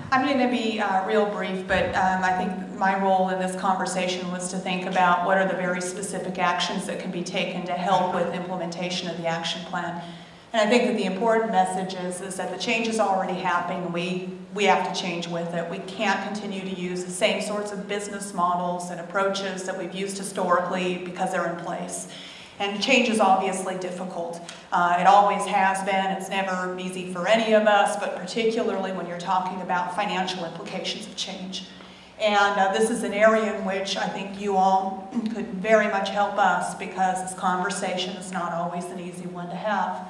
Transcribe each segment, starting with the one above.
I'm going to be real brief, but I think my role in this conversation was to think about what are the very specific actions that can be taken to help with implementation of the action plan. And I think that the important message is that the change is already happening, and we have to change with it. We can't continue to use the same sorts of business models and approaches that we've used historically because they're in place. And change is obviously difficult. It always has been. It's never easy for any of us, but particularly when you're talking about financial implications of change. And this is an area in which I think you all could very much help us, because this conversation is not always an easy one to have.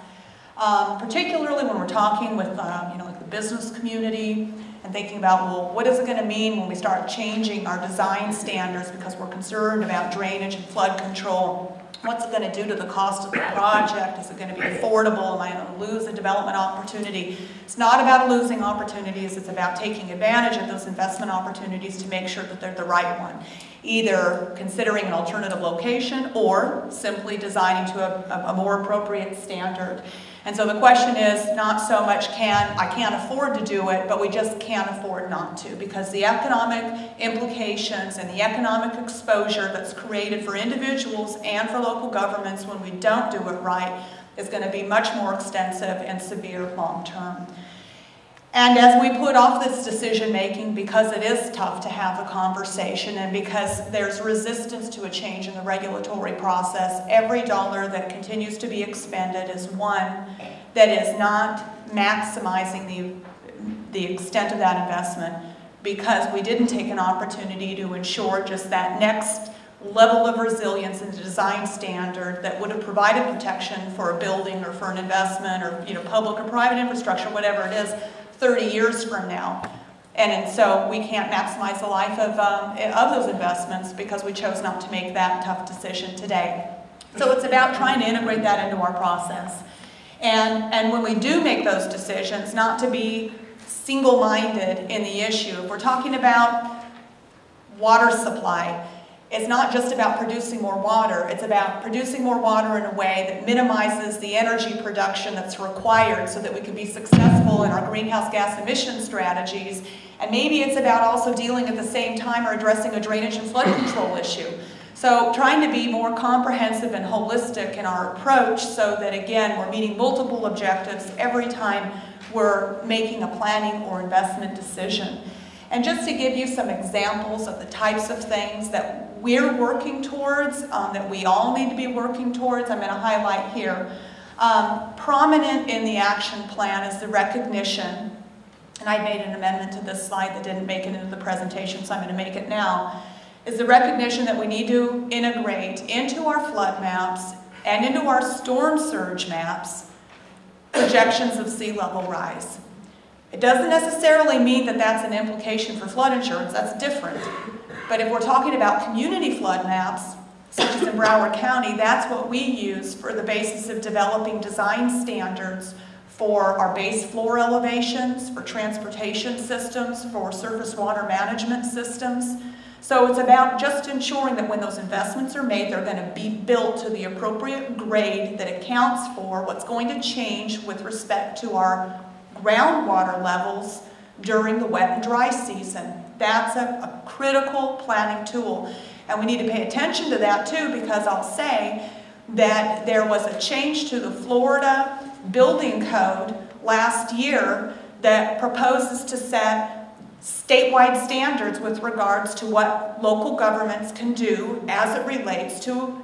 Particularly when we're talking with like the business community and thinking about, well, what is it going to mean when we start changing our design standards because we're concerned about drainage and flood control? What's it going to do to the cost of the project? Is it going to be affordable? Am I going to lose a development opportunity? It's not about losing opportunities. It's about taking advantage of those investment opportunities to make sure that they're the right one. Either considering an alternative location or simply designing to a more appropriate standard. And so the question is not so much I can't afford to do it, but we just can't afford not to, because the economic implications and the economic exposure that's created for individuals and for local governments when we don't do it right is going to be much more extensive and severe long term. And as we put off this decision making, because it is tough to have the conversation and because there's resistance to a change in the regulatory process, every dollar that continues to be expended is one that is not maximizing the extent of that investment, because we didn't take an opportunity to ensure just that next level of resilience in the design standard that would have provided protection for a building or for an investment or public or private infrastructure, whatever it is, 30 years from now. And so we can't maximize the life of those investments because we chose not to make that tough decision today. So it's about trying to integrate that into our process. And when we do make those decisions, not to be single-minded in the issue. If we're talking about water supply, it's not just about producing more water. It's about producing more water in a way that minimizes the energy production that's required so that we can be successful in our greenhouse gas emission strategies. And maybe it's about also dealing at the same time or addressing a drainage and flood control issue. So trying to be more comprehensive and holistic in our approach so that, again, we're meeting multiple objectives every time we're making a planning or investment decision. And just to give you some examples of the types of things that we're working towards, that we all need to be working towards, I'm going to highlight here. Prominent in the action plan is the recognition, and I made an amendment to this slide that didn't make it into the presentation, so I'm going to make it now, is the recognition that we need to integrate into our flood maps and into our storm surge maps projections of sea level rise. It doesn't necessarily mean that that's an implication for flood insurance. That's different. But if we're talking about community flood maps, such as in Broward County, that's what we use for the basis of developing design standards for our base floor elevations, for transportation systems, for surface water management systems. So it's about just ensuring that when those investments are made, they're going to be built to the appropriate grade that accounts for what's going to change with respect to our groundwater levels during the wet and dry season. That's a critical planning tool. And we need to pay attention to that too, because I'll say that there was a change to the Florida building code last year that proposes to set statewide standards with regards to what local governments can do as it relates to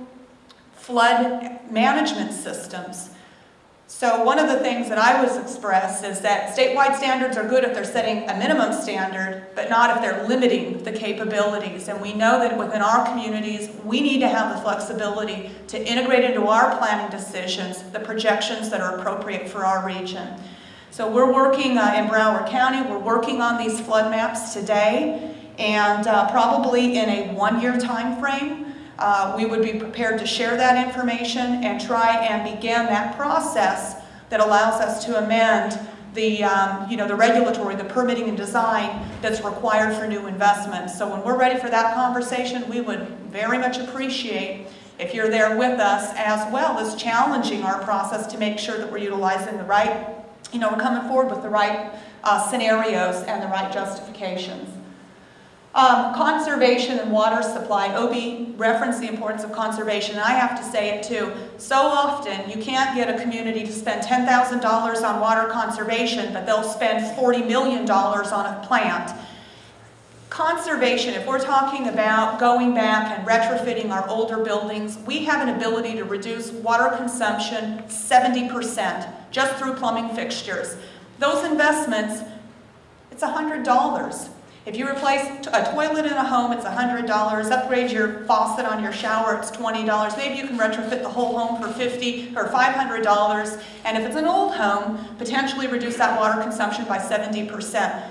flood management systems. So one of the things that I was expressed is that statewide standards are good if they're setting a minimum standard, but not if they're limiting the capabilities. And we know that within our communities, we need to have the flexibility to integrate into our planning decisions the projections that are appropriate for our region. So we're working in Broward County, we're working on these flood maps today, and probably in a one-year time frame, we would be prepared to share that information and try and begin that process that allows us to amend the, the regulatory, the permitting and design that's required for new investments. So when we're ready for that conversation, we would very much appreciate if you're there with us, as well as challenging our process to make sure that we're utilizing the right we're coming forward with the right scenarios and the right justifications. Conservation and water supply. Obi referenced the importance of conservation, and I have to say it too. So often you can't get a community to spend $10,000 on water conservation, but they'll spend $40 million on a plant. Conservation, if we're talking about going back and retrofitting our older buildings, we have an ability to reduce water consumption 70% just through plumbing fixtures. Those investments, it's $100. If you replace a toilet in a home, it's $100. Upgrade your faucet on your shower, it's $20. Maybe you can retrofit the whole home for $50 or $500. And if it's an old home, potentially reduce that water consumption by 70%.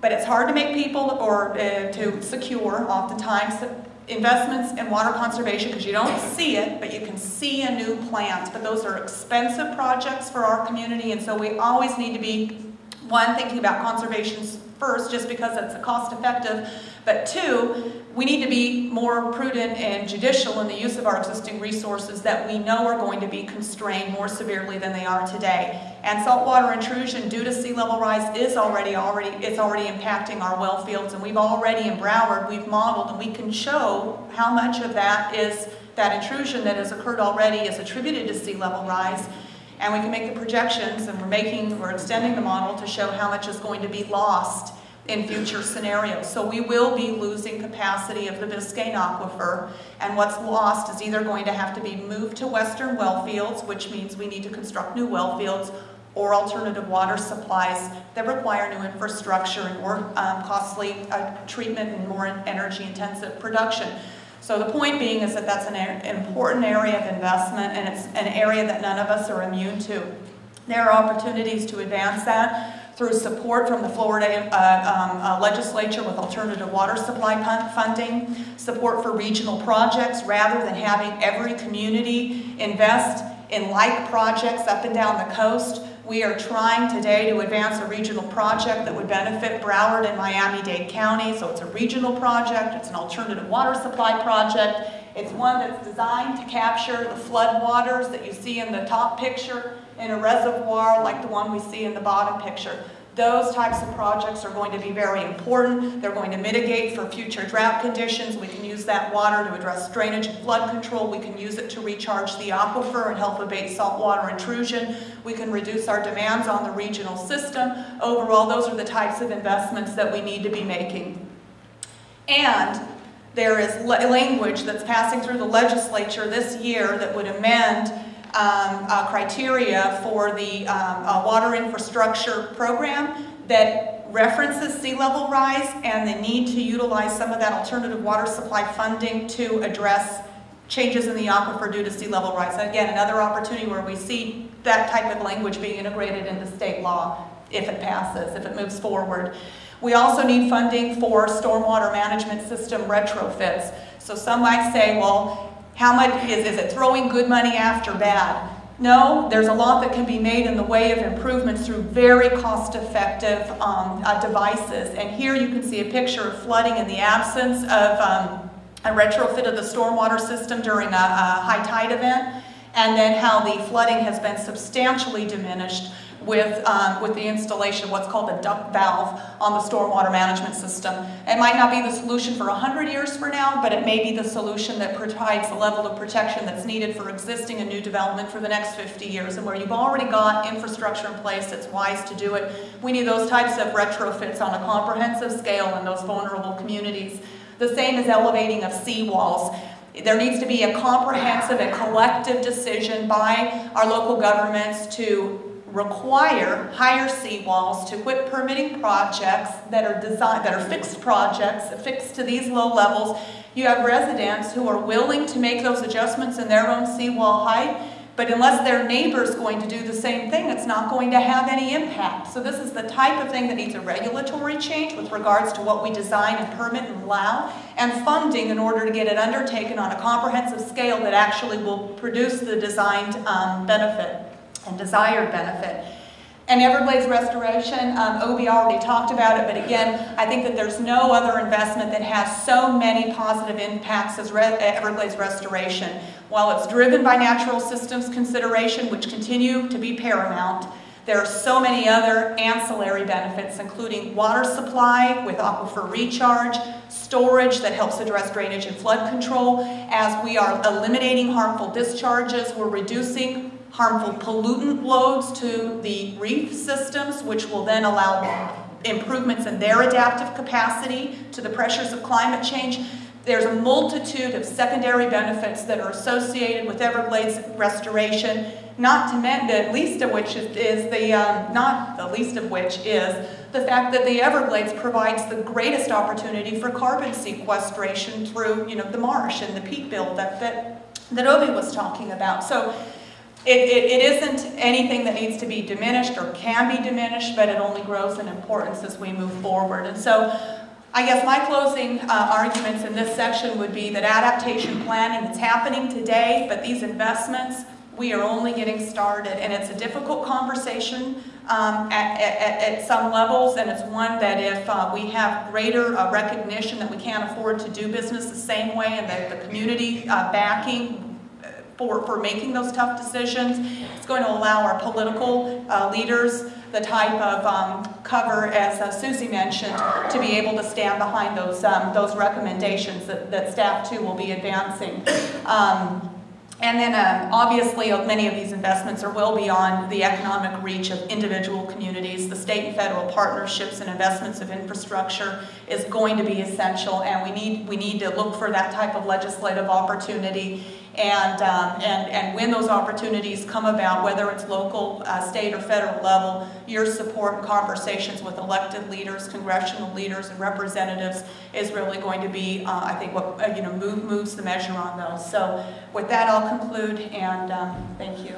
But it's hard to make people or to secure, oftentimes, investments in water conservation because you don't see it, but you can see a new plant. But those are expensive projects for our community, and so we always need to be, one, thinking about conservation first, just because it's cost effective, but two, we need to be more prudent and judicial in the use of our existing resources that we know are going to be constrained more severely than they are today. And saltwater intrusion due to sea level rise is already impacting our well fields, and we've already in Broward, we've modeled, and we can show how much of that intrusion that has occurred already is attributed to sea level rise. And we can make the projections, and we're extending the model to show how much is going to be lost in future scenarios. So we will be losing capacity of the Biscayne Aquifer, and what's lost is either going to have to be moved to western well fields, which means we need to construct new well fields, or alternative water supplies that require new infrastructure and more costly treatment and more energy-intensive production. So the point being is that that's an important area of investment, and it's an area that none of us are immune to. There are opportunities to advance that through support from the Florida legislature with alternative water supply funding, support for regional projects rather than having every community invest in like projects up and down the coast. We are trying today to advance a regional project that would benefit Broward and Miami-Dade County. So it's a regional project, it's an alternative water supply project. It's one that's designed to capture the flood waters that you see in the top picture in a reservoir like the one we see in the bottom picture. Those types of projects are going to be very important. They're going to mitigate for future drought conditions. We can use that water to address drainage and flood control. We can use it to recharge the aquifer and help abate saltwater intrusion. We can reduce our demands on the regional system. Overall, those are the types of investments that we need to be making. And there is language that's passing through the legislature this year that would amend criteria for the water infrastructure program that references sea level rise and the need to utilize some of that alternative water supply funding to address changes in the aquifer due to sea level rise. And again, another opportunity where we see that type of language being integrated into state law if it passes, if it moves forward. We also need funding for stormwater management system retrofits. So some might say, well, how much is it throwing good money after bad? No, there's a lot that can be made in the way of improvements through very cost-effective devices. And here you can see a picture of flooding in the absence of a retrofit of the stormwater system during a high tide event, and then how the flooding has been substantially diminished with the installation of what's called a duct valve on the stormwater management system. It might not be the solution for 100 years from now, but it may be the solution that provides the level of protection that's needed for existing and new development for the next 50 years. And where you've already got infrastructure in place, it's wise to do it. We need those types of retrofits on a comprehensive scale in those vulnerable communities. The same as elevating of seawalls. There needs to be a comprehensive and collective decision by our local governments to require higher seawalls, to quit permitting projects that are fixed projects, fixed to these low levels. You have residents who are willing to make those adjustments in their own seawall height, but unless their neighbor's going to do the same thing, it's not going to have any impact. So this is the type of thing that needs a regulatory change with regards to what we design and permit and allow, and funding in order to get it undertaken on a comprehensive scale that actually will produce the designed benefit and desired benefit. And Everglades restoration, Obi already talked about it, but again, I think that there's no other investment that has so many positive impacts as Everglades restoration. While it's driven by natural systems consideration, which continue to be paramount, There are so many other ancillary benefits, including water supply with aquifer recharge, storage that helps address drainage and flood control. As we are eliminating harmful discharges, we're reducing harmful pollutant loads to the reef systems, which will then allow improvements in their adaptive capacity to the pressures of climate change. There's a multitude of secondary benefits that are associated with Everglades restoration, not the least of which is the fact that the Everglades provides the greatest opportunity for carbon sequestration through, the marsh and the peat buildup that Obi was talking about. So it isn't anything that needs to be diminished or can be diminished, but it only grows in importance as we move forward. And so I guess my closing arguments in this section would be that adaptation planning is happening today, but these investments, we are only getting started, and it's a difficult conversation at some levels, and it's one that if we have greater recognition that we can't afford to do business the same way, and that the community backing for making those tough decisions, it's going to allow our political leaders the type of cover, as Susie mentioned, to be able to stand behind those recommendations that staff too will be advancing. And then obviously many of these investments are well beyond the economic reach of individual communities. The state and federal partnerships and investments of infrastructure is going to be essential, and we need to look for that type of legislative opportunity. And when those opportunities come about, whether it's local, state, or federal level, your support and conversations with elected leaders, congressional leaders, and representatives is really going to be, I think, what moves the measure on those. So with that, I'll conclude, and thank you.